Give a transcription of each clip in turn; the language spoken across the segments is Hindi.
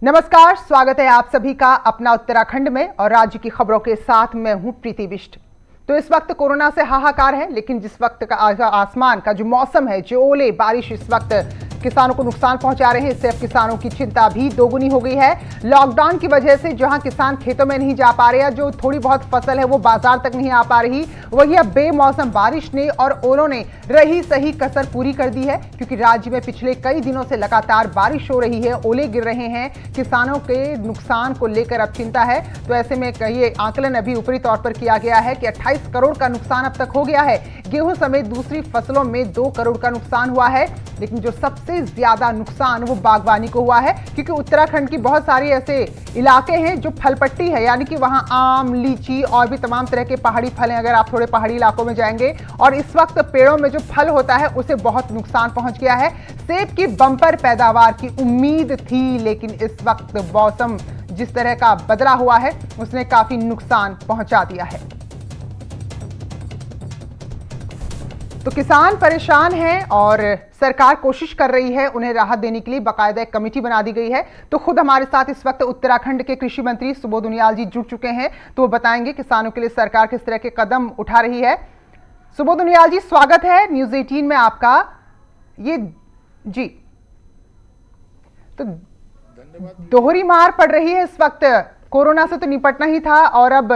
नमस्कार, स्वागत है आप सभी का अपना उत्तराखंड में और राज्य की खबरों के साथ मैं हूं प्रीति बिष्ट। तो इस वक्त कोरोना से हाहाकार है, लेकिन जिस वक्त का आसमान का जो मौसम है, जो ओले बारिश इस वक्त किसानों को नुकसान पहुंचा रहे हैं, इससे अब किसानों की चिंता भी दोगुनी हो गई है। लॉकडाउन की वजह से जहां किसान खेतों में नहीं जा पा रहे हैं, जो थोड़ी बहुत फसल है वो बाजार तक नहीं आ पा रही, वही अब बेमौसम बारिश ने और ओलों ने रही सही कसर पूरी कर दी है। क्योंकि राज्य में पिछले कई दिनों से लगातार बारिश हो रही है, ओले गिर रहे हैं, किसानों के नुकसान को लेकर अब चिंता है। तो ऐसे में कहिए आकलन अभी ऊपरी तौर पर किया गया है कि 28 करोड़ का नुकसान अब तक हो गया है। गेहूं समेत दूसरी फसलों में 2 करोड़ का नुकसान हुआ है, लेकिन जो सबसे ज्यादा नुकसान वो बागवानी को हुआ है। क्योंकि उत्तराखंड की बहुत सारी ऐसे इलाके हैं जो फलपट्टी है, यानी कि वहां आम, लीची और भी तमाम तरह के पहाड़ी फल हैं। अगर आप थोड़े पहाड़ी इलाकों में जाएंगे और इस वक्त पेड़ों में जो फल होता है उसे बहुत नुकसान पहुंच गया है। सेब की बम्पर पैदावार की उम्मीद थी, लेकिन इस वक्त मौसम जिस तरह का बदला हुआ है उसने काफी नुकसान पहुंचा दिया है। तो किसान परेशान हैं और सरकार कोशिश कर रही है उन्हें राहत देने के लिए। बाकायदा एक कमेटी बना दी गई है। तो खुद हमारे साथ इस वक्त उत्तराखंड के कृषि मंत्री सुबोध उनियाल जी जुड़ चुके हैं, तो वो बताएंगे किसानों के लिए सरकार किस तरह के कदम उठा रही है। सुबोध उनियाल जी, स्वागत है न्यूज़ 18 में आपका। ये जी, तो दोहरी मार पड़ रही है इस वक्त। कोरोना से तो निपटना ही था और अब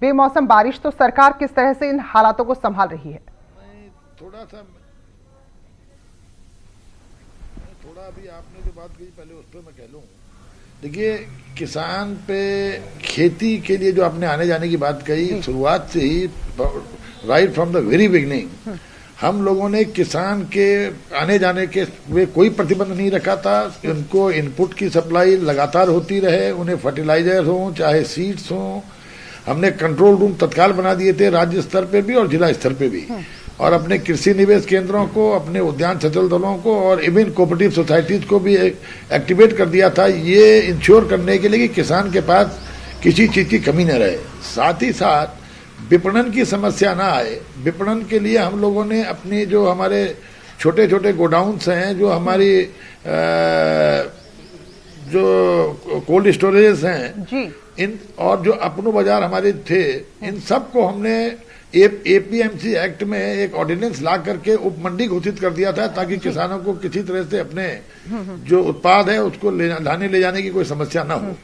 बेमौसम बारिश, तो सरकार किस तरह से इन हालातों को संभाल रही है? थोड़ा अभी आपने जो बात कही पहले उस पर मैं कह लूं। देखिए, किसान पे खेती के लिए जो आपने आने जाने की बात कही, शुरुआत से ही right from the very beginning हम लोगों ने किसान के आने जाने के वे कोई प्रतिबंध नहीं रखा था। उनको इनपुट की सप्लाई लगातार होती रहे, उन्हें फर्टिलाइजर हो चाहे सीड्स हो। हमने कंट्रोल रूम तत्काल बना दिए थे, राज्य स्तर पे भी और जिला स्तर पे भी। और अपने कृषि निवेश केंद्रों को, अपने उद्यान सचल दलों को और इवन कोऑपरेटिव सोसाइटीज को भी एक्टिवेट कर दिया था, ये इंश्योर करने के लिए कि किसान के पास किसी चीज की कमी न रहे। साथ ही साथ विपणन की समस्या ना आए, विपणन के लिए हम लोगों ने अपने जो हमारे छोटे छोटे गोडाउन्स हैं, जो हमारी जो कोल्ड स्टोरेजेस हैं जी, इन और जो अपनो बाजार हमारे थे, इन सबको हमने एपीएमसी एक्ट में एक ऑर्डिनेंस ला करके उप मंडी घोषित कर दिया था, ताकि किसानों को किसी तरह से अपने जो उत्पाद है उसको लाने ले जाने की कोई समस्या ना हो।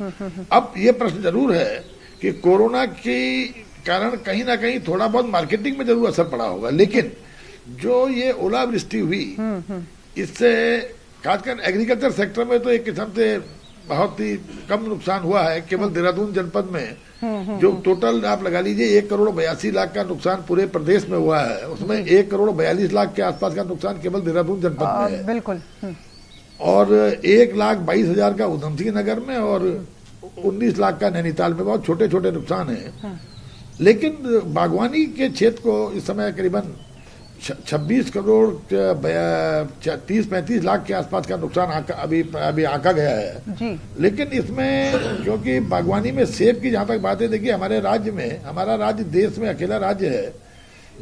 अब ये प्रश्न जरूर है कि कोरोना के कारण कहीं ना कहीं थोड़ा बहुत मार्केटिंग में जरूर असर पड़ा होगा, लेकिन जो ये ओलावृष्टि हुई इससे खासकर एग्रीकल्चर सेक्टर में तो एक किस्म से बहुत ही कम नुकसान हुआ है। केवल देहरादून जनपद में जो टोटल आप लगा लीजिए 1 करोड़ 82 लाख का नुकसान पूरे प्रदेश में हुआ है, उसमें 1 करोड़ 42 लाख के आसपास का नुकसान केवल देहरादून जनपद में है। बिल्कुल। और 1,22,000 का उधम सिंह नगर में और 19 लाख का नैनीताल में। बहुत छोटे छोटे नुकसान है। लेकिन बागवानी के क्षेत्र को इस समय करीबन 26 करोड़ 30-35 लाख के आसपास का नुकसान अभी आंका गया है जी। लेकिन इसमें क्योंकि बागवानी में सेब की जहां तक बात है, देखिए हमारे राज्य में, हमारा राज्य देश में अकेला राज्य है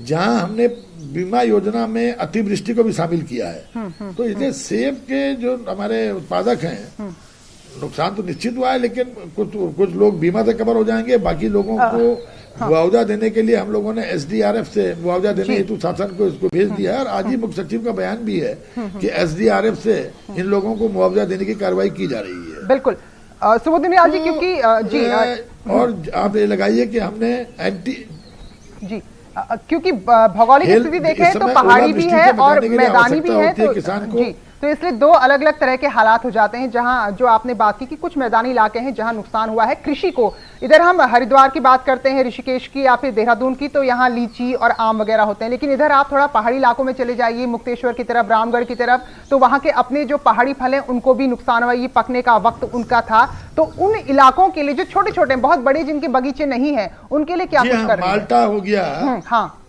जहां हमने बीमा योजना में अतिवृष्टि को भी शामिल किया है। तो इसलिए सेब के जो हमारे उत्पादक हैं, नुकसान तो निश्चित हुआ है, लेकिन कुछ लोग बीमा से कवर हो जाएंगे। बाकी लोगों को मुआवजा देने के लिए हम लोगों ने एसडीआरएफ से मुआवजा देने हेतु शासन को इसको भेज दिया है। और आज ही मुख्य सचिव का बयान भी है कि एसडीआरएफ से इन लोगों को मुआवजा देने की कार्रवाई की जा रही है। बिल्कुल सुबोध उनियाल जी, क्योंकि जी और आप ये लगाइए कि हमने जी क्योंकि भौगोलिक स्थिति देखें तो पहाड़ी भी है और मैदानी भी है, तो किसान को तो इसलिए 2 अलग अलग तरह के हालात हो जाते हैं। जहां जो आपने बात की कि कुछ मैदानी इलाके हैं जहां नुकसान हुआ है कृषि को, इधर हम हरिद्वार की बात करते हैं, ऋषिकेश की या फिर देहरादून की, तो यहाँ लीची और आम वगैरह होते हैं। लेकिन इधर आप थोड़ा पहाड़ी इलाकों में चले जाइए, मुक्तेश्वर की तरफ, रामगढ़ की तरफ, तो वहां के अपने जो पहाड़ी फल हैं उनको भी नुकसान हुआ। ये पकने का वक्त उनका था। तो उन इलाकों के लिए जो छोटे छोटे, बहुत बड़े जिनके बगीचे नहीं है, उनके लिए क्या कुछ कर रहे हैं? माल्टा हो गया। हाँ,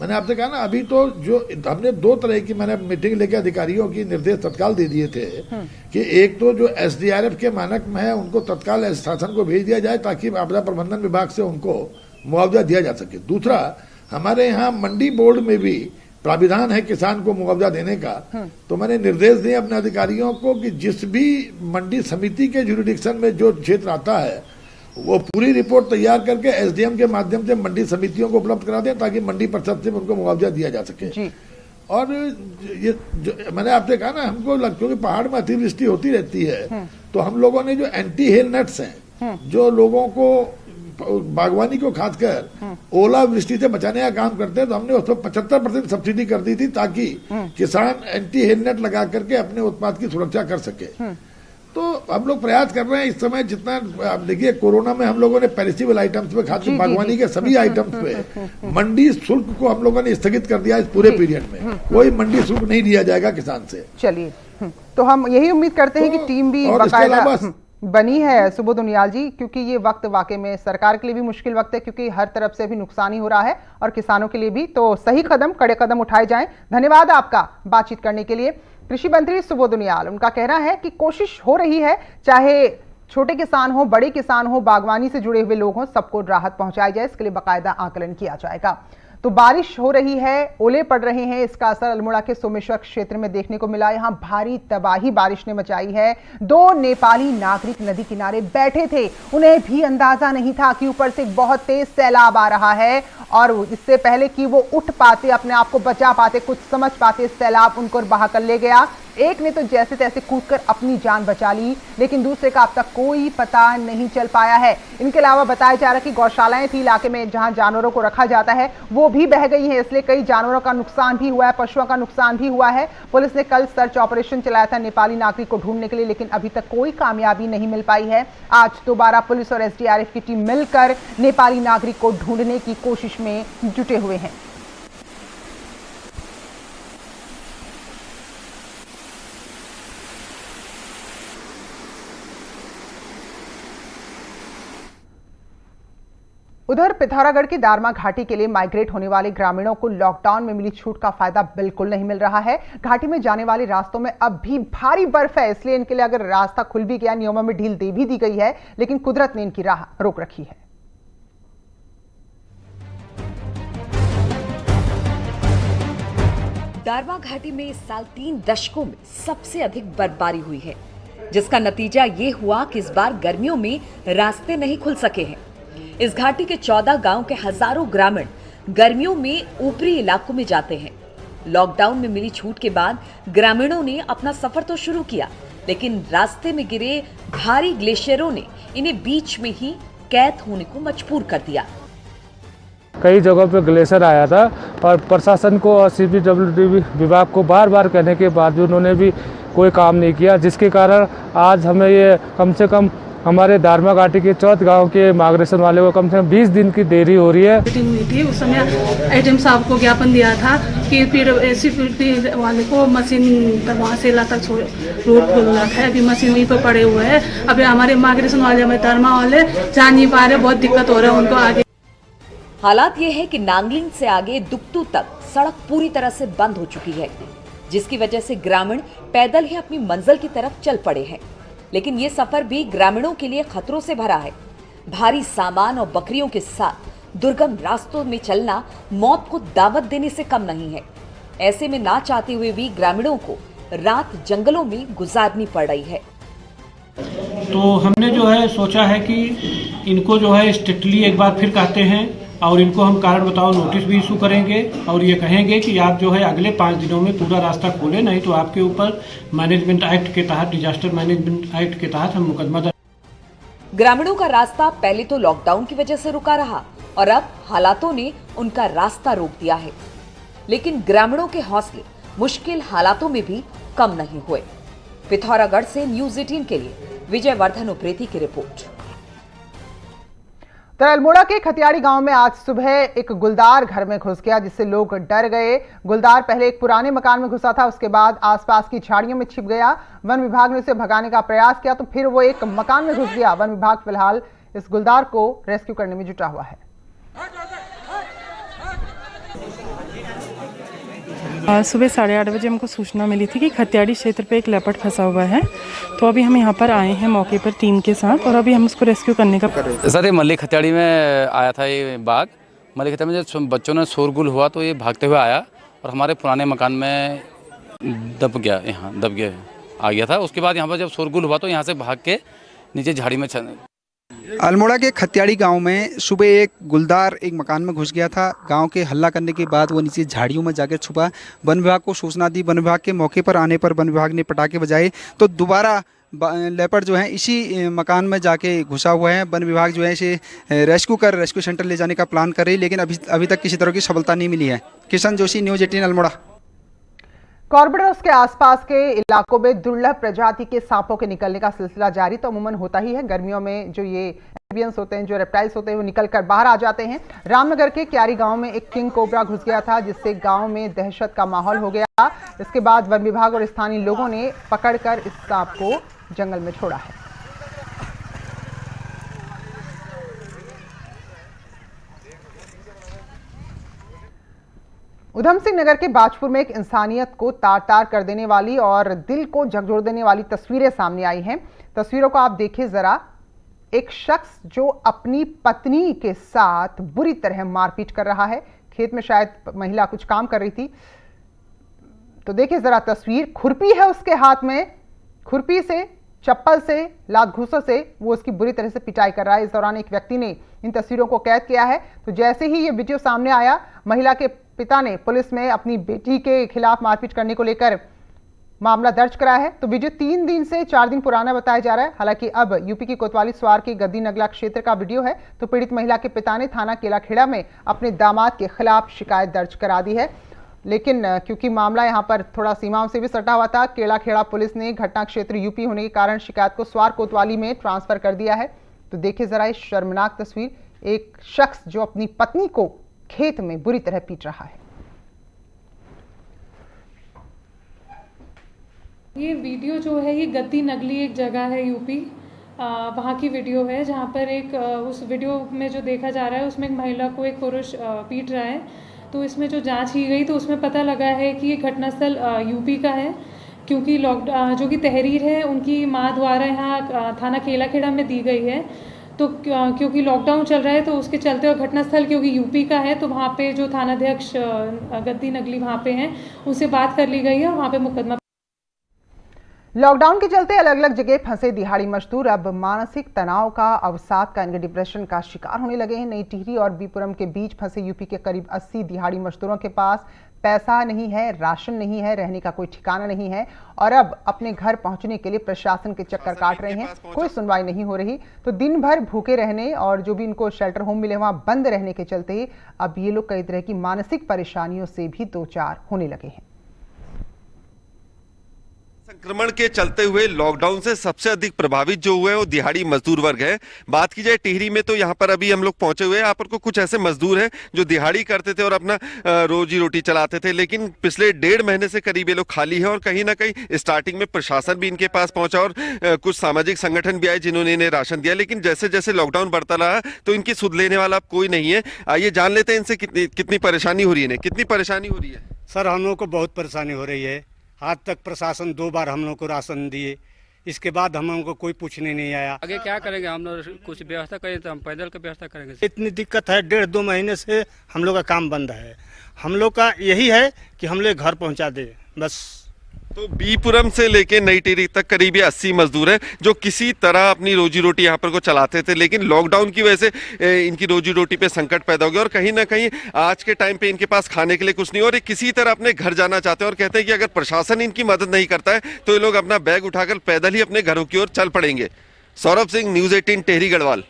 मैंने आपसे कहा ना, अभी तो जो हमने 2 तरह की मैंने मीटिंग लेके अधिकारियों की निर्देश तत्काल दे दिए थे कि एक तो जो एसडीआरएफ के मानक में है उनको तत्काल शासन को भेज दिया जाए, ताकि आपदा प्रबंधन विभाग से उनको मुआवजा दिया जा सके। दूसरा, हमारे यहाँ मंडी बोर्ड में भी प्राविधान है किसान को मुआवजा देने का, तो मैंने निर्देश दिए अपने अधिकारियों को कि जिस भी मंडी समिति के जुरिडिक्शन में जो क्षेत्र आता है वो पूरी रिपोर्ट तैयार करके एसडीएम के माध्यम से मंडी समितियों को उपलब्ध करा दें ताकि मंडी परिषद से उनको मुआवजा दिया जा सके। और ये मैंने आपसे कहा ना, हमको क्योंकि पहाड़ में अतिवृष्टि होती रहती है, तो हम लोगों ने जो एंटी हेल नेट्स हैं जो लोगों को बागवानी को खासकर ओला वृष्टि से बचाने का काम करते हैं, तो हमने उस पर 75% सब्सिडी कर दी थी ताकि किसान एंटी हेल नेट लगा करके अपने उत्पाद की सुरक्षा कर सके। तो हम लोग प्रयास कर रहे हैं इस समय जितना, आप देखिए कोरोना में हम लोगों ने पेरिसेबल आइटम्स पे, खासकर बागवानी के सभी आइटम्स पे मंडी शुल्क को हम लोगों ने स्थगित कर दिया। इस पूरे पीरियड में कोई मंडी शुल्क नहीं लिया जाएगा किसान से। चलिए, तो हम यही उम्मीद करते हैं कि टीम भी बनी है सुबोध उनियाल जी, क्योंकि ये वक्त वाकई में सरकार के लिए भी मुश्किल वक्त है, क्योंकि हर तरफ से भी नुकसान ही हो रहा है और किसानों के लिए भी। तो सही कड़े कदम उठाए जाएं। धन्यवाद आपका बातचीत करने के लिए। कृषि मंत्री सुबोध उनियाल, उनका कहना है कि कोशिश हो रही है, चाहे छोटे किसान हो, बड़े किसान हो, बागवानी से जुड़े हुए लोग हों, सबको राहत पहुंचाई जाए, इसके लिए बाकायदा आकलन किया जाएगा। तो बारिश हो रही है, ओले पड़ रहे हैं, इसका असर अल्मोड़ा के सोमेश्वर क्षेत्र में देखने को मिला। यहां भारी तबाही बारिश ने मचाई है। 2 नेपाली नागरिक नदी किनारे बैठे थे, उन्हें भी अंदाजा नहीं था कि ऊपर से बहुत तेज सैलाब आ रहा है और इससे पहले कि वो उठ पाते, अपने आप को बचा पाते, कुछ समझ पाते, सैलाब उनको बहा कर ले गया। एक ने तो जैसे तैसे कूदकर अपनी जान बचा ली, लेकिन दूसरे का अब तक कोई पता नहीं चल पाया है। इनके अलावा बताया जा रहा है कि गौशालाएं थी इलाके में जहां जानवरों को रखा जाता है, वो भी बह गई हैं, इसलिए कई जानवरों का नुकसान भी हुआ है, पशुओं का नुकसान भी हुआ है। पुलिस ने कल सर्च ऑपरेशन चलाया था नेपाली नागरिक को ढूंढने के लिए, लेकिन अभी तक कोई कामयाबी नहीं मिल पाई है। आज दोबारा पुलिस और एसडीआरएफ की टीम मिलकर नेपाली नागरिक को ढूंढने की कोशिश में जुटे हुए हैं। उधर पिथौरागढ़ की दारमा घाटी के लिए माइग्रेट होने वाले ग्रामीणों को लॉकडाउन में मिली छूट का फायदा बिल्कुल नहीं मिल रहा है। घाटी में जाने वाले रास्तों में अब भी भारी बर्फ है, इसलिए इनके लिए अगर रास्ता खुल भी गया, नियमों में ढील दे भी दी गई है, लेकिन कुदरत ने इनकी राह रोक रखी है। दारमा घाटी में इस साल 3 दशकों में सबसे अधिक बर्फबारी हुई है, जिसका नतीजा ये हुआ कि इस बार गर्मियों में रास्ते नहीं खुल सके हैं। इस घाटी के 14 गांव के हजारों ग्रामीण गर्मियों में ऊपरी इलाकों में जाते हैं। लॉकडाउन में मिली छूट के बाद ग्रामीणों ने अपना सफर तो शुरू किया, लेकिन रास्ते में गिरे भारी ग्लेशियरों ने इन्हें बीच में ही कैद होने को मजबूर कर दिया। कई जगहों पर ग्लेशियर आया था और प्रशासन को और सीपीडब्ल्यूडी विभाग को बार बार कहने के बाद उन्होंने भी कोई काम नहीं किया, जिसके कारण आज हमें ये कम से कम हमारे दारमा घाटी के 14 गांव के माइग्रेशन वाले को कम से कम 20 दिन की देरी हो रही है। मीटिंग हुई थी, उस समय एडीएम साहब को ज्ञापन दिया था कि सीपीडब्ल्यूडी वाले को मशीन तक वहाँ से ला तक रोड खोलना है। अभी मशीन वहीं पर पड़े हुए हैं। अभी हमारे माइग्रेशन वाले, हमारे दारमा वाले जा नहीं पा रहे, बहुत दिक्कत हो रहा है उनको आगे। हालात ये है कि नांगलिंग से आगे दुक्तू तक सड़क पूरी तरह से बंद हो चुकी है, जिसकी वजह से ग्रामीण पैदल ही अपनी मंजिल की तरफ चल पड़े हैं। लेकिन ये सफर भी ग्रामीणों के लिए खतरों से भरा है। भारी सामान और बकरियों के साथ दुर्गम रास्तों में चलना मौत को दावत देने से कम नहीं है। ऐसे में ना चाहते हुए भी ग्रामीणों को रात जंगलों में गुजारनी पड़ रही है। तो हमने जो है सोचा है कि इनको जो है स्ट्रिक्टली एक बार फिर कहते हैं और इनको हम कारण बताओ नोटिस भी इशू करेंगे और ये कहेंगे कि आप जो है अगले 5 दिनों में पूरा रास्ता खोलें, नहीं तो आपके ऊपर मैनेजमेंट एक्ट के तहत, डिजास्टर मैनेजमेंट एक्ट के तहत हम मुकदमा दर्ज। ग्रामीणों का रास्ता पहले तो लॉकडाउन की वजह से रुका रहा और अब हालातों ने उनका रास्ता रोक दिया है, लेकिन ग्रामीणों के हौसले मुश्किल हालातों में भी कम नहीं हुए। पिथौरागढ़ से न्यूज़ 18 के लिए विजयवर्धन उप्रेती की रिपोर्ट। अल्मोड़ा के खतियाड़ी गांव में आज सुबह एक गुलदार घर में घुस गया, जिससे लोग डर गए। गुलदार पहले एक पुराने मकान में घुसा था, उसके बाद आसपास की झाड़ियों में छिप गया। वन विभाग ने उसे भगाने का प्रयास किया तो फिर वो एक मकान में घुस गया। वन विभाग फिलहाल इस गुलदार को रेस्क्यू करने में जुटा हुआ है। सुबह 8:30 बजे हमको सूचना मिली थी कि खतियाड़ी क्षेत्र पे एक लेपर्ड फंसा हुआ है, तो अभी हम यहाँ पर आए हैं मौके पर टीम के साथ और अभी हम उसको रेस्क्यू करने का सर, ये मल्ली खतियाड़ी में आया था। ये बाघ मल्ली खतियाड़ी में जब बच्चों ने शोरगुल हुआ तो ये भागते हुए आया और हमारे पुराने मकान में दब गया आ गया था। उसके बाद यहाँ पर जब शोरगुल हुआ तो यहाँ से भाग के नीचे झाड़ी में अल्मोड़ा के खत्याड़ी गांव में सुबह एक गुलदार एक मकान में घुस गया था। गांव के हल्ला करने के बाद वो नीचे झाड़ियों में जाकर छुपा। वन विभाग को सूचना दी। वन विभाग के मौके पर आने पर वन विभाग ने पटाखे बजाए तो दोबारा लेपर्ड जो है इसी मकान में जाके घुसा हुआ है। वन विभाग जो है इसे रेस्क्यू सेंटर ले जाने का प्लान कर रही है, लेकिन अभी तक किसी तरह की सफलता नहीं मिली है। किशन जोशी, न्यूज़ 18 अल्मोड़ा। कॉर्बेट और उसके आसपास के इलाकों में दुर्लभ प्रजाति के सांपों के निकलने का सिलसिला जारी तो अमूमन होता ही है। गर्मियों में जो ये एम्फिबियंस होते हैं, जो रेप्टाइल्स होते हैं, वो निकलकर बाहर आ जाते हैं। रामनगर के क्यारी गांव में एक किंग कोबरा घुस गया था, जिससे गांव में दहशत का माहौल हो गया। इसके बाद वन विभाग और स्थानीय लोगों ने पकड़कर इस सांप को जंगल में छोड़ा है। उधम सिंह नगर के बाजपुर में एक इंसानियत को तार तार कर देने वाली और दिल को झकझोर देने वाली तस्वीरें सामने आई हैं। तस्वीरों को आप देखिए जरा। एक शख्स जो अपनी पत्नी के साथ बुरी तरह मारपीट कर रहा है। खेत में शायद महिला कुछ काम कर रही थी, तो देखिए जरा तस्वीर। खुरपी है उसके हाथ में, खुरपी से, चप्पल से, लात घूसों से वो उसकी बुरी तरह से पिटाई कर रहा है। इस दौरान एक व्यक्ति ने इन तस्वीरों को कैद किया है। तो जैसे ही ये वीडियो सामने आया, महिला के पिता ने पुलिस में अपनी बेटी के खिलाफ मारपीट करने को लेकर मामला दर्ज कराया है। तो वीडियो 3 दिन से 4 दिन पुराना बताया जा रहा है। हालांकि अब यूपी की कोतवाली स्वार के गद्दी नगला क्षेत्र का वीडियो है। तो पीड़ित महिला के पिता ने थाना केलाखेड़ा में अपने दामाद के खिलाफ शिकायत दर्ज करा दी है। लेकिन क्योंकि मामला यहां पर थोड़ा सीमाओं से भी सटा हुआ था, केलाखेड़ा पुलिस ने घटना क्षेत्र यूपी होने के कारण शिकायत को स्वार कोतवाली में ट्रांसफर कर दिया है। तो देखिए जरा इस शर्मनाक तस्वीर। एक शख्स जो अपनी पत्नी को खेत में बुरी तरह पीट रहा है। ये वीडियो जो है ये गद्दी नगली एक जगह है यूपी, वहाँ की वीडियो है, जहाँ पर एक उस वीडियो में जो देखा जा रहा है उसमें एक महिला को एक पुरुष पीट रहा है। तो इसमें जो जांच की गई तो उसमें पता लगा है कि ये घटनास्थल यूपी का है, क्योंकि जो कि तहरीर है उनकी माँ द्वारा यहाँ थाना केलाखेड़ा में दी गई है। तो क्योंकि लॉकडाउन चल रहा है तो उसके चलते, और घटनास्थल क्योंकि यूपी का है, तो वहाँ पे जो थानाध्यक्ष गद्दी नगली वहाँ पे हैं उनसे बात कर ली गई है और वहाँ पे मुकदमा। लॉकडाउन के चलते अलग अलग जगह फंसे दिहाड़ी मजदूर अब मानसिक तनाव का, अवसाद का, यानी डिप्रेशन का शिकार होने लगे हैं। नई टिहरी और बीपुरम के बीच फंसे यूपी के करीब 80 दिहाड़ी मजदूरों के पास पैसा नहीं है, राशन नहीं है, रहने का कोई ठिकाना नहीं है और अब अपने घर पहुंचने के लिए प्रशासन के चक्कर काट रहे हैं। कोई सुनवाई नहीं हो रही। तो दिन भर भूखे रहने और जो भी इनको शेल्टर होम मिले वहां बंद रहने के चलते अब ये लोग कई तरह की मानसिक परेशानियों से भी दो चार होने लगे हैं। संक्रमण के चलते हुए लॉकडाउन से सबसे अधिक प्रभावित जो हुए हैं वो दिहाड़ी मजदूर वर्ग है। बात की जाए टिहरी में तो यहाँ पर अभी हम लोग पहुंचे हुए हैं। यहाँ पर को कुछ ऐसे मजदूर हैं जो दिहाड़ी करते थे और अपना रोजी रोटी चलाते थे, लेकिन पिछले 1.5 महीने से करीब ये लोग खाली है और कहीं ना कहीं स्टार्टिंग में प्रशासन भी इनके पास पहुंचा और कुछ सामाजिक संगठन भी आए जिन्होंने इन्हें राशन दिया, लेकिन जैसे जैसे लॉकडाउन बढ़ता रहा तो इनकी सुध लेने वाला अब कोई नहीं है। आइए जान लेते हैं इनसे कितनी परेशानी हो रही है। कितनी परेशानी हो रही है? सर, हम लोग को बहुत परेशानी हो रही है। आज तक प्रशासन 2 बार हम लोग को राशन दिए, इसके बाद हम लोग को कोई पूछने नहीं आया। आगे क्या करेंगे? हम लोग कुछ व्यवस्था करें तो हम पैदल की व्यवस्था करेंगे। इतनी दिक्कत है, 1.5-2 महीने से हम लोग का काम बंद है। हम लोग का यही है कि हम लोग घर पहुंचा दे बस। तो बीपुरम से लेके नई टिहरी तक करीब 80 मजदूर हैं जो किसी तरह अपनी रोजी रोटी यहाँ पर को चलाते थे, लेकिन लॉकडाउन की वजह से इनकी रोजी रोटी पे संकट पैदा हो गया और कहीं ना कहीं आज के टाइम पे इनके पास खाने के लिए कुछ नहीं और ये किसी तरह अपने घर जाना चाहते हैं और कहते हैं कि अगर प्रशासन इनकी मदद नहीं करता है तो ये लोग अपना बैग उठाकर पैदल ही अपने घरों की ओर चल पड़ेंगे। सौरभ सिंह, न्यूज़ 18 टिहरी गढ़वाल।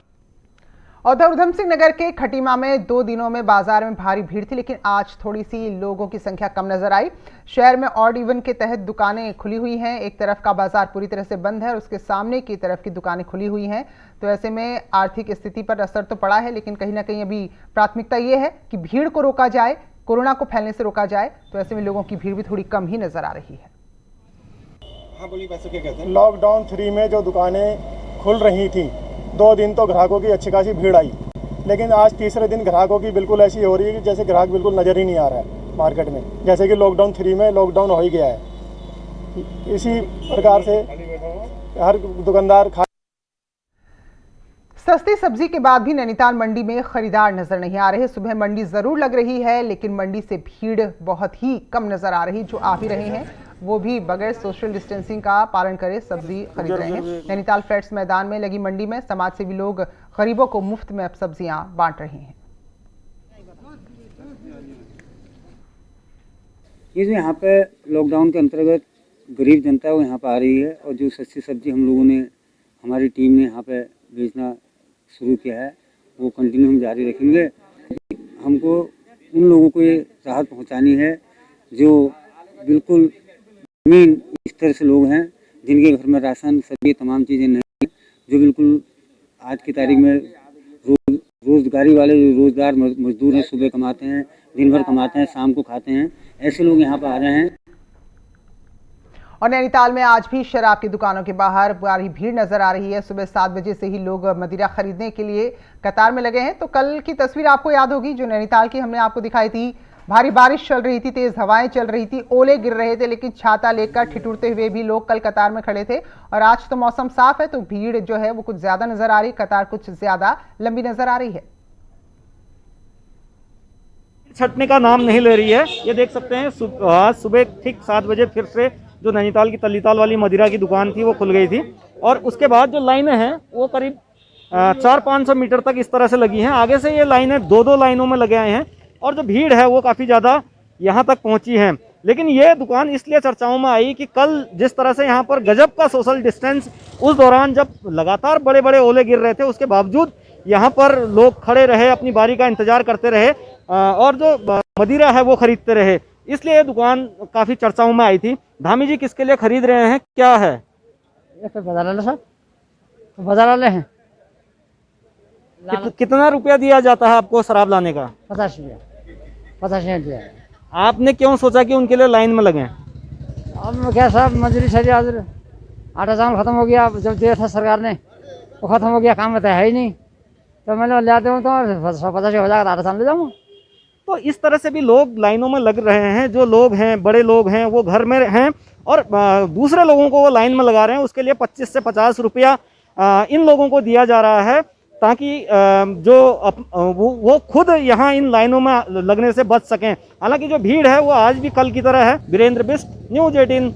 उधर उधम सिंह नगर के खटीमा में 2 दिनों में बाजार में भारी भीड़ थी, लेकिन आज थोड़ी सी लोगों की संख्या कम नजर आई। शहर में ऑड इवन के तहत दुकानें खुली हुई हैं। एक तरफ का बाजार पूरी तरह से बंद है और उसके सामने की तरफ की दुकानें खुली हुई हैं। तो ऐसे में आर्थिक स्थिति पर असर तो पड़ा है, लेकिन कहीं ना कहीं अभी प्राथमिकता ये है कि भीड़ को रोका जाए, कोरोना को फैलने से रोका जाए। तो ऐसे में लोगों की भीड़ भी थोड़ी कम ही नजर आ रही है। हाँ बोलिए, कैसे क्या कहते हैं? लॉकडाउन 3 में जो दुकानें खुल रही थी 2 दिन तो ग्राहकों की अच्छी खासी भीड़ आई, लेकिन आज तीसरे दिन ग्राहकों की बिल्कुल ऐसी हो रही है कि जैसे ग्राहक बिल्कुल नज़र ही नहीं आ रहा है मार्केट में, जैसे कि लॉकडाउन 3 में लॉकडाउन हो ही गया है। इसी प्रकार से हर दुकानदार सस्ती सब्जी के बाद भी नैनीताल मंडी में खरीदार नजर नहीं आ रहे। सुबह मंडी जरूर लग रही है, लेकिन मंडी से भीड़ बहुत ही कम नजर आ रही। जो आ भी रहे हैं वो भी बगैर सोशल डिस्टेंसिंग का पालन करे सब्जी खरीद रहे हैं। नैनीताल फ्लैट्स मैदान में लगी मंडी में समाज सेवी लोग गरीबों को मुफ्त में अब सब्जियां बांट रहे हैं। ये जो यहाँ पे लॉकडाउन के अंतर्गत गरीब जनता है वो यहाँ पे आ रही है, और जो सस्ती सब्जी हम लोगों ने, हमारी टीम ने यहाँ पे बेचना शुरू किया है, वो कंटिन्यू हम जारी रखेंगे। हमको उन लोगों को ये राहत पहुँचानी है जो बिल्कुल जमीन स्तर से लोग हैं, जिनके घर में राशन सब्जी तमाम चीज़ें नहीं, जो बिल्कुल आज की तारीख में रोजगारी वाले जो रोजगार मजदूर हैं, सुबह कमाते हैं, दिन भर कमाते हैं, शाम को खाते हैं, ऐसे लोग यहाँ पर आ रहे हैं। और नैनीताल में आज भी शराब की दुकानों के बाहर भारी भीड़ नजर आ रही है। सुबह 7 बजे से ही लोग मदिरा खरीदने के लिए कतार में लगे हैं। तो कल की तस्वीर आपको याद होगी जो नैनीताल की हमने आपको दिखाई थी। भारी बारिश चल रही थी, तेज हवाएं चल रही थी, ओले गिर रहे थे, लेकिन छाता लेकर ठिठुरते हुए भी लोग कल कतार में खड़े थे। और आज तो मौसम साफ है तो भीड़ जो है वो कुछ ज्यादा नजर आ रही, कतार कुछ ज्यादा लंबी नजर आ रही है। छटने का नाम नहीं ले रही है। ये देख सकते हैं आज सुबह ठीक 7 बजे फिर से जो नैनीताल की तलीताल वाली मदिरा की दुकान थी वो खुल गई थी, और उसके बाद जो लाइनें हैं वो करीब 400-500 मीटर तक इस तरह से लगी हैं। आगे से ये लाइनें 2-2 लाइनों में लगे आए हैं, और जो भीड़ है वो काफ़ी ज़्यादा यहाँ तक पहुँची है। लेकिन ये दुकान इसलिए चर्चाओं में आई कि कल जिस तरह से यहाँ पर गजब का सोशल डिस्टेंस, उस दौरान जब लगातार बड़े बड़े ओले गिर रहे थे, उसके बावजूद यहाँ पर लोग खड़े रहे, अपनी बारी का इंतजार करते रहे, और जो मदिरा है वो खरीदते रहे, इसलिए ये दुकान काफ़ी चर्चाओं में आई थी। धामी जी किसके लिए खरीद रहे हैं, क्या है? बाजार वाले साहब, बाजार वाले हैं। कितना रुपया दिया जाता है आपको शराब लाने का? 50 रुपया, 50 दिया। आपने क्यों सोचा कि उनके लिए लाइन में लगें? अब क्या साहब, मजदूरी छड़ी आज आटा चावल खत्म हो गया, जब दिया था सरकार ने वो खत्म हो गया, काम है ही नहीं, तो मैंने ले आते हूँ तो 50 हो जाएगा, आटा चावल ले जाऊँगा। तो इस तरह से भी लोग लाइनों में लग रहे हैं। जो लोग हैं, बड़े लोग हैं, वो घर में हैं, और दूसरे लोगों को वो लाइन में लगा रहे हैं। उसके लिए 25 से 50 रुपया इन लोगों को दिया जा रहा है, ताकि वो खुद यहाँ इन लाइनों में लगने से बच सकें। हालांकि जो भीड़ है वो आज भी कल की तरह है। वीरेंद्र बिष्ट, न्यूज़ 18।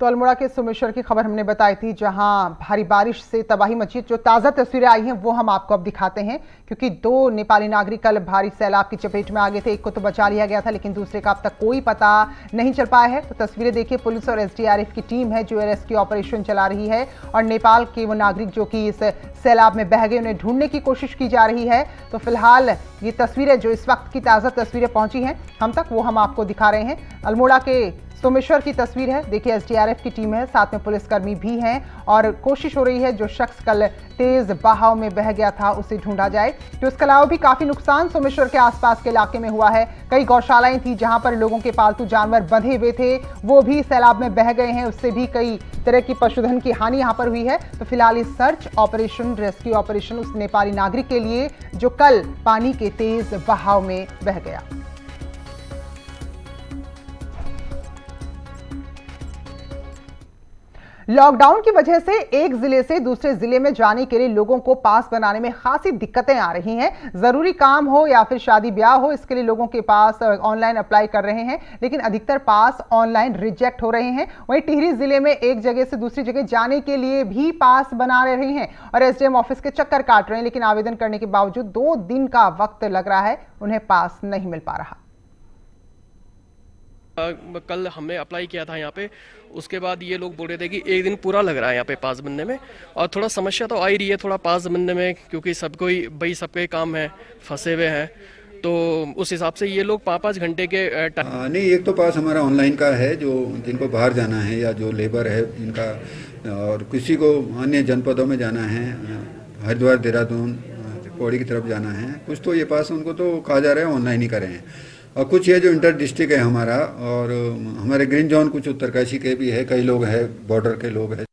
तो अल्मोड़ा के सोमेश्वर की खबर हमने बताई थी, जहां भारी बारिश से तबाही मची। जो ताज़ा तस्वीरें आई हैं वो हम आपको अब दिखाते हैं, क्योंकि 2 नेपाली नागरिक कल भारी सैलाब की चपेट में आ गए थे। एक को तो बचा लिया गया था, लेकिन दूसरे का अब तक कोई पता नहीं चल पाया है। तो तस्वीरें देखिए, पुलिस और SDRF की टीम है जो रेस्क्यू ऑपरेशन चला रही है, और नेपाल के वो नागरिक जो कि इस सैलाब में बह गए, उन्हें ढूंढने की कोशिश की जा रही है। तो फिलहाल ये तस्वीरें जो इस वक्त की ताज़ा तस्वीरें पहुंची हैं हम तक, वो हम आपको दिखा रहे हैं। अल्मोड़ा के सोमेश्वर की तस्वीर है, देखिए SDRF की टीम है, साथ में पुलिसकर्मी भी हैं, और कोशिश हो रही है जो शख्स कल तेज बहाव में बह गया था उसे ढूंढा जाए। तो इसके अलावा भी काफी नुकसान सोमेश्वर के आसपास के इलाके में हुआ है। कई गौशालाएं थी जहां पर लोगों के पालतू जानवर बंधे हुए थे, वो भी सैलाब में बह गए हैं। उससे भी कई तरह की पशुधन की हानि यहां पर हुई है। तो फिलहाल इस सर्च ऑपरेशन, रेस्क्यू ऑपरेशन उस नेपाली नागरिक के लिए जो कल पानी के तेज बहाव में बह गया। लॉकडाउन की वजह से एक जिले से दूसरे जिले में जाने के लिए लोगों को पास बनाने में खासी दिक्कतें आ रही हैं। जरूरी काम हो या फिर शादी ब्याह हो, इसके लिए लोगों के पास ऑनलाइन अप्लाई कर रहे हैं, लेकिन अधिकतर पास ऑनलाइन रिजेक्ट हो रहे हैं। वहीं टिहरी जिले में एक जगह से दूसरी जगह जाने के लिए भी पास बना रहे हैं और SDM ऑफिस के चक्कर काट रहे हैं, लेकिन आवेदन करने के बावजूद 2 दिन का वक्त लग रहा है, उन्हें पास नहीं मिल पा रहा। कल हमने अप्लाई किया था यहाँ पे, उसके बाद ये लोग बोल रहे थे कि 1 दिन पूरा लग रहा है यहाँ पे पास बनने में, और थोड़ा समस्या तो आ ही रही है थोड़ा पास बनने में, क्योंकि सबको ही भाई सबके काम है, फंसे हुए हैं, तो उस हिसाब से ये लोग 5-5 घंटे के नहीं, एक तो पास हमारा ऑनलाइन का है जो जिनको बाहर जाना है या जो लेबर है जिनका, और किसी को अन्य जनपदों में जाना है, हरिद्वार, देहरादून, पौड़ी की तरफ जाना है, कुछ तो ये पास उनको तो कहा जा रहा है ऑनलाइन ही करें, और कुछ ये जो इंटर डिस्ट्रिक्ट है हमारा, और हमारे ग्रीन जोन कुछ उत्तरकाशी के भी है, कई लोग हैं, बॉर्डर के लोग हैं।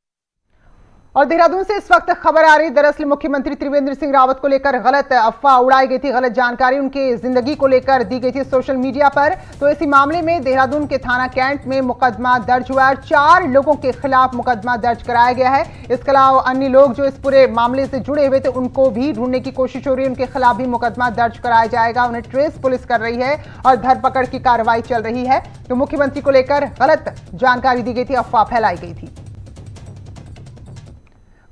और देहरादून से इस वक्त खबर आ रही, दरअसल मुख्यमंत्री त्रिवेंद्र सिंह रावत को लेकर गलत अफवाह उड़ाई गई थी, गलत जानकारी उनकी जिंदगी को लेकर दी गई थी सोशल मीडिया पर। तो इसी मामले में देहरादून के थाना कैंट में मुकदमा दर्ज हुआ है और 4 लोगों के खिलाफ मुकदमा दर्ज कराया गया है। इसके अलावा अन्य लोग जो इस पूरे मामले से जुड़े हुए थे उनको भी ढूंढने की कोशिश हो रही है, उनके खिलाफ भी मुकदमा दर्ज कराया जाएगा। उन्हें ट्रेस पुलिस कर रही है और धरपकड़ की कार्रवाई चल रही है। तो मुख्यमंत्री को लेकर गलत जानकारी दी गई थी, अफवाह फैलाई गई थी।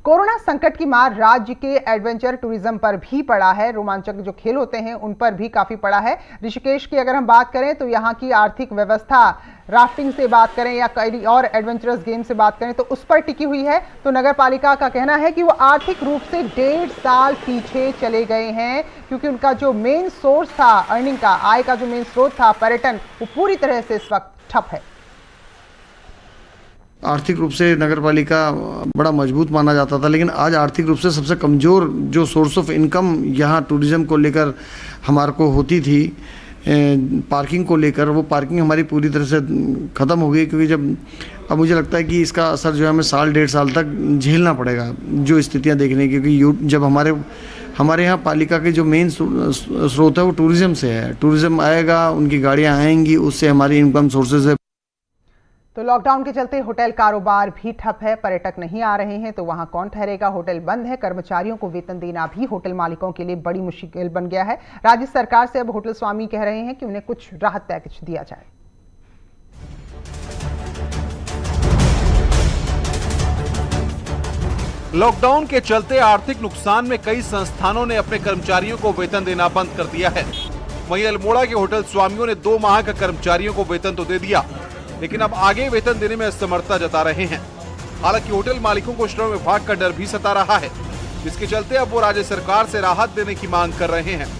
कोरोना संकट की मार राज्य के एडवेंचर टूरिज्म पर भी पड़ा है। रोमांचक जो खेल होते हैं उन पर भी काफी पड़ा है। ऋषिकेश की अगर हम बात करें तो यहाँ की आर्थिक व्यवस्था, राफ्टिंग से बात करें या कई और एडवेंचरस गेम से बात करें तो उस पर टिकी हुई है। तो नगर पालिका का कहना है कि वो आर्थिक रूप से 1.5 साल पीछे चले गए हैं, क्योंकि उनका जो मेन सोर्स था अर्निंग का, आय का जो मेन स्रोत था पर्यटन, वो पूरी तरह से इस वक्त ठप है। आर्थिक रूप से नगर पालिका बड़ा मजबूत माना जाता था, लेकिन आज आर्थिक रूप से सबसे कमज़ोर जो सोर्स ऑफ इनकम यहाँ टूरिज़्म को लेकर हमारे को होती थी, पार्किंग को लेकर, वो पार्किंग हमारी पूरी तरह से ख़त्म हो गई। क्योंकि अब मुझे लगता है कि इसका असर जो है हमें 1.5 साल तक झेलना पड़ेगा जो स्थितियाँ देखने की। क्योंकि जब हमारे यहाँ पालिका के जो मेन स्रोत है वो टूरिज़्म से है, टूरिज़्म आएगा, उनकी गाड़ियाँ आएंगी, उससे हमारी इनकम सोर्सेज है। तो लॉकडाउन के चलते होटल कारोबार भी ठप है, पर्यटक नहीं आ रहे हैं तो वहां कौन ठहरेगा, होटल बंद है, कर्मचारियों को वेतन देना भी होटल मालिकों के लिए बड़ी मुश्किल बन गया है। राज्य सरकार से अब होटल स्वामी कह रहे हैं कि उन्हें कुछ राहत पैकेज दिया जाए। लॉकडाउन के चलते आर्थिक नुकसान में कई संस्थानों ने अपने कर्मचारियों को वेतन देना बंद कर दिया है। वहीं अल्मोड़ा के होटल स्वामियों ने 2 माह का कर्मचारियों को वेतन तो दे दिया, लेकिन अब आगे वेतन देने में असमर्थता जता रहे हैं। हालांकि होटल मालिकों को श्रम विभाग का डर भी सता रहा है, जिसके चलते अब वो राज्य सरकार से राहत देने की मांग कर रहे हैं।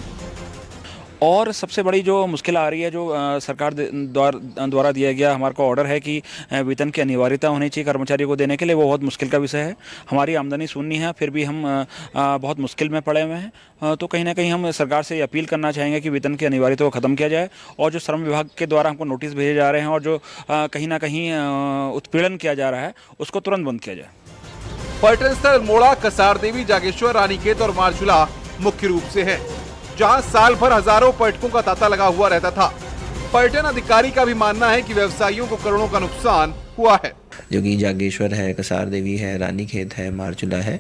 और सबसे बड़ी जो मुश्किल आ रही है, जो सरकार द्वारा दिया गया हमारे को ऑर्डर है कि वेतन की अनिवार्यता होनी चाहिए कर्मचारियों को देने के लिए, वो बहुत मुश्किल का विषय है। हमारी आमदनी शून्य है, फिर भी हम बहुत मुश्किल में पड़े हुए हैं। तो कहीं ना कहीं हम सरकार से अपील करना चाहेंगे कि वेतन की अनिवार्यता को ख़त्म किया जाए, और जो श्रम विभाग के द्वारा हमको नोटिस भेजे जा रहे हैं और जो कहीं ना कहीं उत्पीड़न किया जा रहा है उसको तुरंत बंद किया जाए। पर्यटन स्थल अल्मोड़ा, कसार देवी, जागेश्वर, रानीखेत और मारचूला मुख्य रूप से है, जहां साल भर हजारों पर्यटकों का तांता लगा हुआ रहता था। पर्यटन अधिकारी का भी मानना है कि व्यवसायियों को करोड़ों का नुकसान हुआ है। जो कि जागेश्वर है, कसार देवी है, रानीखेत है, मारचूला है।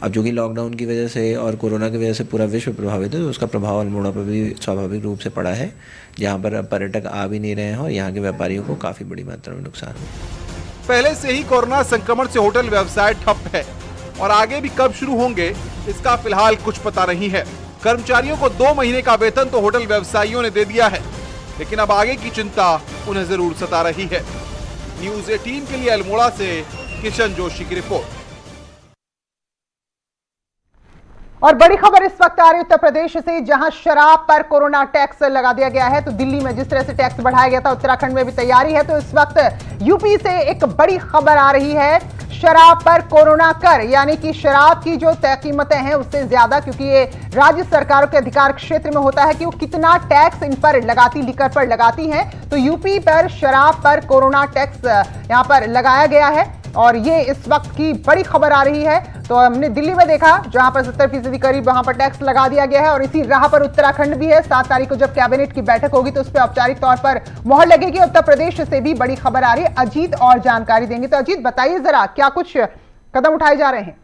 अब जो कि लॉकडाउन की वजह से और कोरोना की वजह से पूरा विश्व प्रभावित है, तो उसका प्रभाव अल्मोड़ा पर भी स्वाभाविक रूप से पड़ा है, जहाँ पर पर्यटक आ भी नहीं रहे हैं और यहाँ के व्यापारियों को काफी बड़ी मात्रा में नुकसान हुआ। पहले से ही कोरोना संक्रमण से होटल व्यवसाय ठप है और आगे भी कब शुरू होंगे इसका फिलहाल कुछ पता नहीं है। कर्मचारियों को 2 महीने का वेतन तो होटल व्यवसायियों ने दे दिया है, लेकिन अब आगे की चिंता उन्हें जरूर सता रही है। न्यूज़ 18 के लिए अल्मोड़ा से किशन जोशी की रिपोर्ट। और बड़ी खबर इस वक्त आ रही उत्तर प्रदेश से, जहां शराब पर कोरोना टैक्स लगा दिया गया है। तो दिल्ली में जिस तरह से टैक्स बढ़ाया गया था, उत्तराखंड में भी तैयारी है। तो इस वक्त यूपी से एक बड़ी खबर आ रही है, शराब पर कोरोना कर, यानी कि शराब की जो तय कीमतें हैं उससे ज्यादा, क्योंकि ये राज्य सरकारों के अधिकार क्षेत्र में होता है कि वो कितना टैक्स इन पर लगाती, लिकर पर लगाती हैं। तो यूपी पर शराब पर कोरोना टैक्स यहां पर लगाया गया है और ये इस वक्त की बड़ी खबर आ रही है। तो हमने दिल्ली में देखा जहां पर 70% करीब वहां पर टैक्स लगा दिया गया है, और इसी राह पर उत्तराखंड भी है। 7 तारीख को जब कैबिनेट की बैठक होगी तो उस पर औपचारिक तौर पर मोहर लगेगी। उत्तर प्रदेश से भी बड़ी खबर आ रही है, अजीत और जानकारी देंगे। तो अजीत बताइए जरा, क्या कुछ कदम उठाए जा रहे हैं?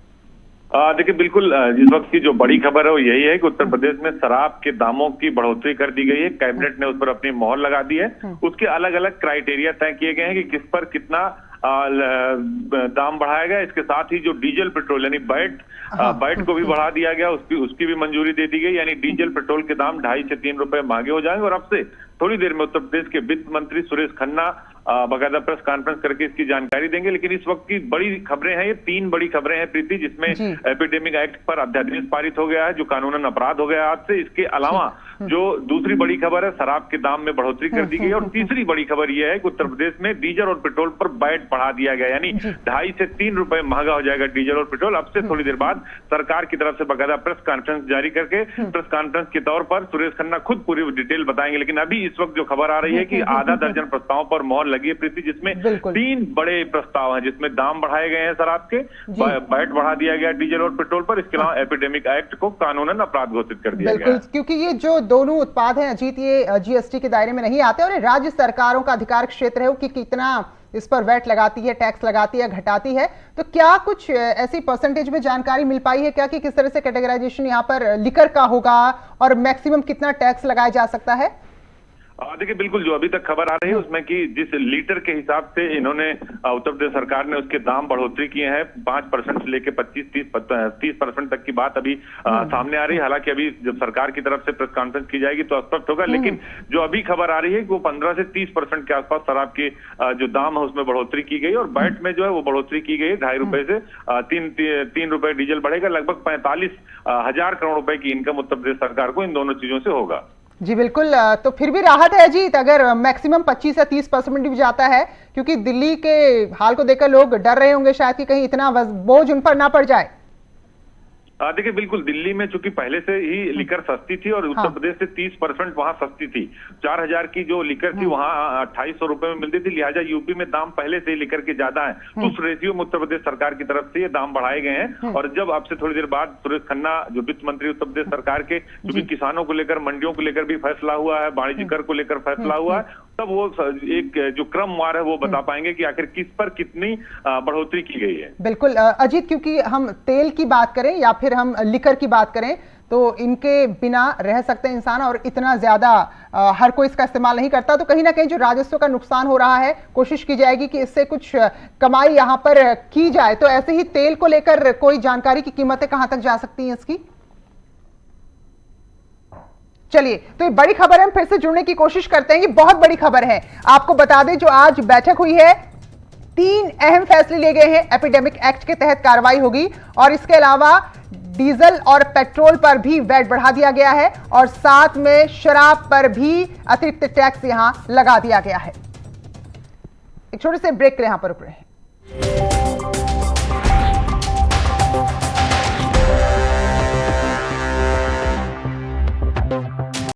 देखिए, बिल्कुल इस वक्त की जो बड़ी खबर है वो यही है कि उत्तर प्रदेश में शराब के दामों की बढ़ोतरी कर दी गई है। कैबिनेट ने उस पर अपनी मोहर लगा दी है। उसके अलग अलग क्राइटेरिया तय किए गए हैं कि किस पर कितना दाम बढ़ाया गया। इसके साथ ही जो डीजल पेट्रोल यानी बैट को भी बढ़ा दिया गया, उसकी भी मंजूरी दे दी गई। यानी डीजल पेट्रोल के दाम 2.5 से 3 रुपए महंगे हो जाएंगे। और अब से थोड़ी देर में उत्तर प्रदेश के वित्त मंत्री सुरेश खन्ना बाकायदा प्रेस कॉन्फ्रेंस करके इसकी जानकारी देंगे। लेकिन इस वक्त की बड़ी खबरें हैं, ये 3 बड़ी खबरें हैं प्रीति, जिसमें एपिडेमिक एक्ट पर अध्यादेश पारित हो गया है, जो कानूनन अपराध हो गया आज से। इसके अलावा जो दूसरी बड़ी खबर है, शराब के दाम में बढ़ोतरी कर दी गई है। और तीसरी बड़ी खबर यह है कि उत्तर प्रदेश में डीजल और पेट्रोल पर वैट बढ़ा दिया गया, यानी 2.5 से 3 रुपए महंगा हो जाएगा डीजल और पेट्रोल। अब से थोड़ी देर बाद सरकार की तरफ से बाकायदा प्रेस कॉन्फ्रेंस जारी करके प्रेस कॉन्फ्रेंस के तौर पर सुरेश खन्ना खुद पूरी डिटेल बताएंगे। लेकिन अभी इस वक्त जो खबर आ रही है कि आधा दर्जन प्रस्तावों पर मोहर लगी है प्रीति, जिसमें 3 बड़े प्रस्ताव हैं, जिसमें दाम बढ़ाए गए हैं शराब के, वैट बढ़ा दिया गया डीजल और पेट्रोल पर, इसके अलावा एपिडेमिक एक्ट को कानूनन अपराध घोषित कर दिया गया है। क्योंकि ये जो दोनों उत्पाद हैं अजीत, ये जीएसटी के दायरे में नहीं आते और ये राज्य सरकारों का अधिकार क्षेत्र है कि कितना इस पर वैट लगाती है, टैक्स लगाती है, घटाती है। तो क्या कुछ ऐसी परसेंटेज में जानकारी मिल पाई है क्या कि किस तरह से कैटेगराइजेशन यहाँ पर लिकर का होगा और मैक्सिमम कितना टैक्स लगाया जा सकता है? देखिए, बिल्कुल जो अभी तक खबर आ रही है उसमें कि जिस लीटर के हिसाब से इन्होंने उत्तर प्रदेश सरकार ने उसके दाम बढ़ोतरी किए हैं 5% से लेकर 25-30% तक की बात अभी सामने आ रही है। हालांकि अभी जब सरकार की तरफ से प्रेस कॉन्फ्रेंस की जाएगी तो स्पष्ट होगा, लेकिन जो अभी खबर आ रही है वो 15 से 30% के आसपास शराब के जो दाम है उसमें बढ़ोतरी की गई और वैट में जो है वो बढ़ोतरी की गई 2.5 रुपए से 3 रुपए डीजल बढ़ेगा। लगभग 45,000 करोड़ रुपए की इनकम उत्तर प्रदेश सरकार को इन दोनों चीजों से होगा। जी बिल्कुल, तो फिर भी राहत है अजीत अगर मैक्सिमम 25 से 30% भी जाता है, क्योंकि दिल्ली के हाल को देखकर लोग डर रहे होंगे शायद कि कहीं इतना बोझ उन पर ना पड़ जाए। देखिए, बिल्कुल दिल्ली में चूंकि पहले से ही लिकर सस्ती थी और उत्तर प्रदेश से 30% वहां सस्ती थी। 4,000 की जो लिकर थी वहां 2,800 रुपए में मिलती थी, लिहाजा यूपी में दाम पहले से ही लिकर के ज्यादा है। तो उस रेशियो में उत्तर प्रदेश सरकार की तरफ से ये दाम बढ़ाए गए हैं। और जब अब से थोड़ी देर बाद सुरेश खन्ना जो वित्त मंत्री उत्तर प्रदेश सरकार के, क्योंकि किसानों को लेकर, मंडियों को लेकर भी फैसला हुआ है, वाणिज्य कर को लेकर फैसला हुआ है, तब वो एक जो क्रमवार है वो बता पाएंगे कि आखिर किस पर कितनी बढ़ोतरी की गई है। बिल्कुल अजीत, क्योंकि हम तेल की बात करें या फिर हम लिकर की बात करें तो इनके बिना रह सकते हैं इंसान और इतना ज्यादा हर कोई इसका इस्तेमाल नहीं करता। तो कहीं ना कहीं जो राजस्व का नुकसान हो रहा है, कोशिश की जाएगी कि इससे कुछ कमाई यहाँ पर की जाए। तो ऐसे ही तेल को लेकर कोई जानकारी की कीमतें कहां तक जा सकती हैं इसकी? चलिए, तो ये बड़ी खबर है, हम फिर से जुड़ने की कोशिश करते हैं। ये बहुत बड़ी खबर है, आपको बता दें जो आज बैठक हुई है 3 अहम फैसले लिए गए हैं। एपिडेमिक एक्ट के तहत कार्रवाई होगी और इसके अलावा डीजल और पेट्रोल पर भी वैट बढ़ा दिया गया है और साथ में शराब पर भी अतिरिक्त टैक्स यहां लगा दिया गया है। एक छोटे से ब्रेक के लिए यहां पर रुक रहे हैं।